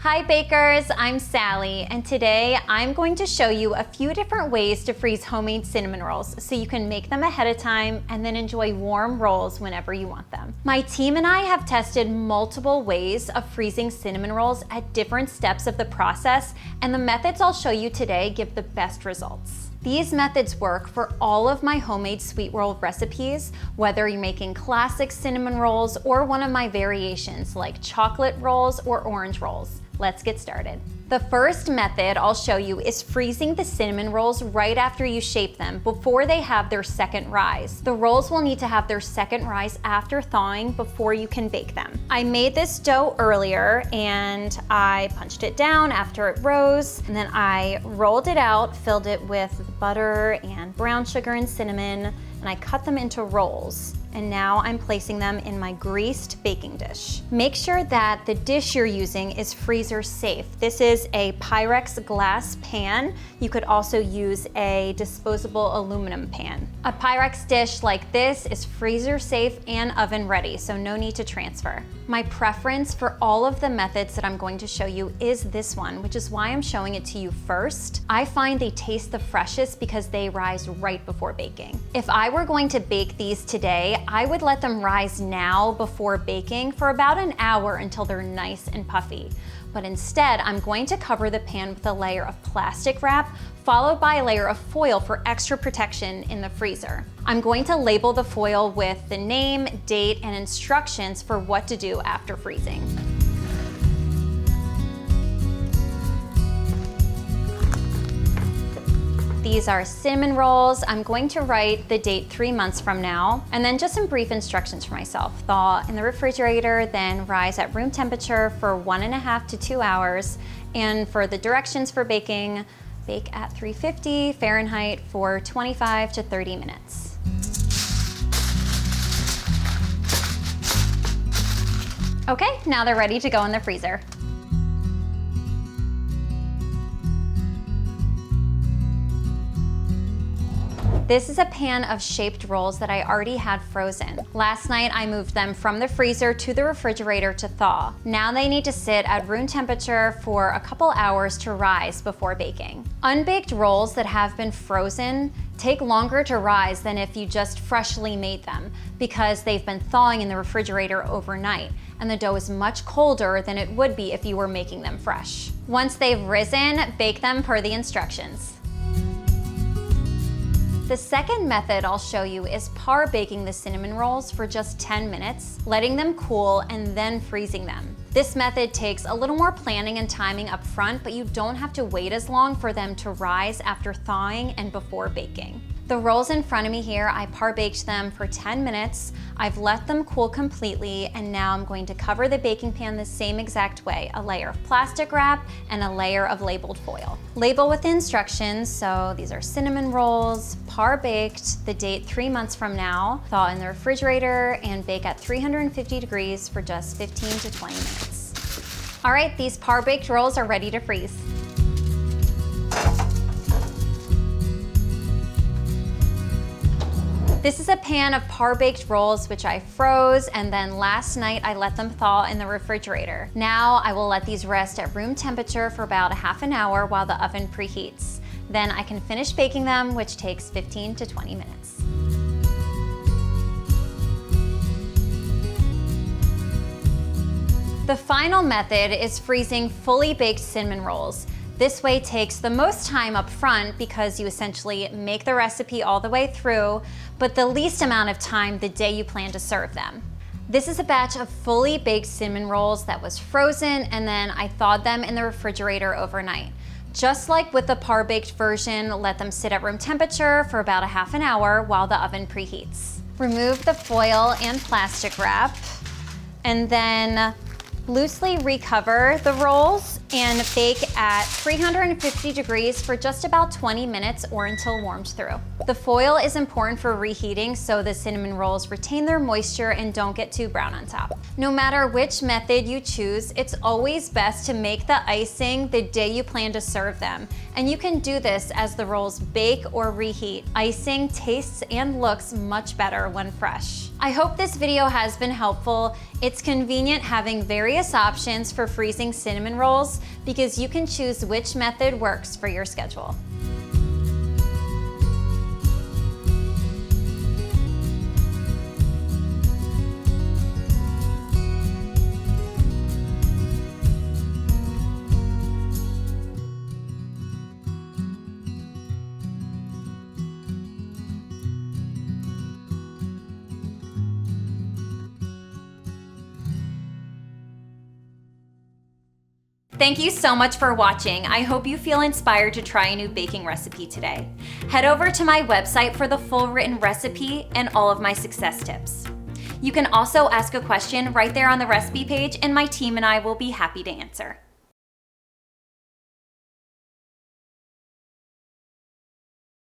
Hi bakers, I'm Sally, and today I'm going to show you a few different ways to freeze homemade cinnamon rolls so you can make them ahead of time and then enjoy warm rolls whenever you want them. My team and I have tested multiple ways of freezing cinnamon rolls at different steps of the process, and the methods I'll show you today give the best results. These methods work for all of my homemade sweet roll recipes, whether you're making classic cinnamon rolls or one of my variations like chocolate rolls or orange rolls. Let's get started. The first method I'll show you is freezing the cinnamon rolls right after you shape them before they have their second rise. The rolls will need to have their second rise after thawing before you can bake them. I made this dough earlier and I punched it down after it rose, and then I rolled it out, filled it with butter and brown sugar and cinnamon, and I cut them into rolls. And now I'm placing them in my greased baking dish. Make sure that the dish you're using is freezer safe. This is a Pyrex glass pan. You could also use a disposable aluminum pan. A Pyrex dish like this is freezer safe and oven ready, so no need to transfer. My preference for all of the methods that I'm going to show you is this one, which is why I'm showing it to you first. I find they taste the freshest because they rise right before baking. If I were going to bake these today, I would let them rise now before baking for about an hour until they're nice and puffy. But instead, I'm going to cover the pan with a layer of plastic wrap, followed by a layer of foil for extra protection in the freezer. I'm going to label the foil with the name, date, and instructions for what to do after freezing. These are cinnamon rolls. I'm going to write the date 3 months from now, and then just some brief instructions for myself. Thaw in the refrigerator, then rise at room temperature for 1.5 to 2 hours. And for the directions for baking, bake at 350 Fahrenheit for 25 to 30 minutes. Okay, now they're ready to go in the freezer. This is a pan of shaped rolls that I already had frozen. Last night I moved them from the freezer to the refrigerator to thaw. Now they need to sit at room temperature for a couple hours to rise before baking. Unbaked rolls that have been frozen take longer to rise than if you just freshly made them because they've been thawing in the refrigerator overnight, and the dough is much colder than it would be if you were making them fresh. Once they've risen, bake them per the instructions. The second method I'll show you is parbaking the cinnamon rolls for just 10 minutes, letting them cool, and then freezing them. This method takes a little more planning and timing up front, but you don't have to wait as long for them to rise after thawing and before baking. The rolls in front of me here, I par-baked them for 10 minutes. I've let them cool completely, and now I'm going to cover the baking pan the same exact way, a layer of plastic wrap and a layer of labeled foil. Label with the instructions, so these are cinnamon rolls, par-baked, the date 3 months from now, thaw in the refrigerator, and bake at 350 degrees for just 15 to 20 minutes. All right, these par-baked rolls are ready to freeze. This is a pan of par-baked rolls which I froze, and then last night I let them thaw in the refrigerator. Now I will let these rest at room temperature for about a half an hour while the oven preheats. Then I can finish baking them, which takes 15 to 20 minutes. The final method is freezing fully baked cinnamon rolls. This way takes the most time up front because you essentially make the recipe all the way through, but the least amount of time the day you plan to serve them. This is a batch of fully baked cinnamon rolls that was frozen, and then I thawed them in the refrigerator overnight. Just like with the par-baked version, let them sit at room temperature for about a half an hour while the oven preheats. Remove the foil and plastic wrap, and then loosely recover the rolls and bake at 350 degrees for just about 20 minutes or until warmed through. The foil is important for reheating so the cinnamon rolls retain their moisture and don't get too brown on top. No matter which method you choose, it's always best to make the icing the day you plan to serve them. And you can do this as the rolls bake or reheat. Icing tastes and looks much better when fresh. I hope this video has been helpful. It's convenient having various options for freezing cinnamon rolls because you can choose which method works for your schedule. Thank you so much for watching. I hope you feel inspired to try a new baking recipe today. Head over to my website for the full written recipe and all of my success tips. You can also ask a question right there on the recipe page, and my team and I will be happy to answer.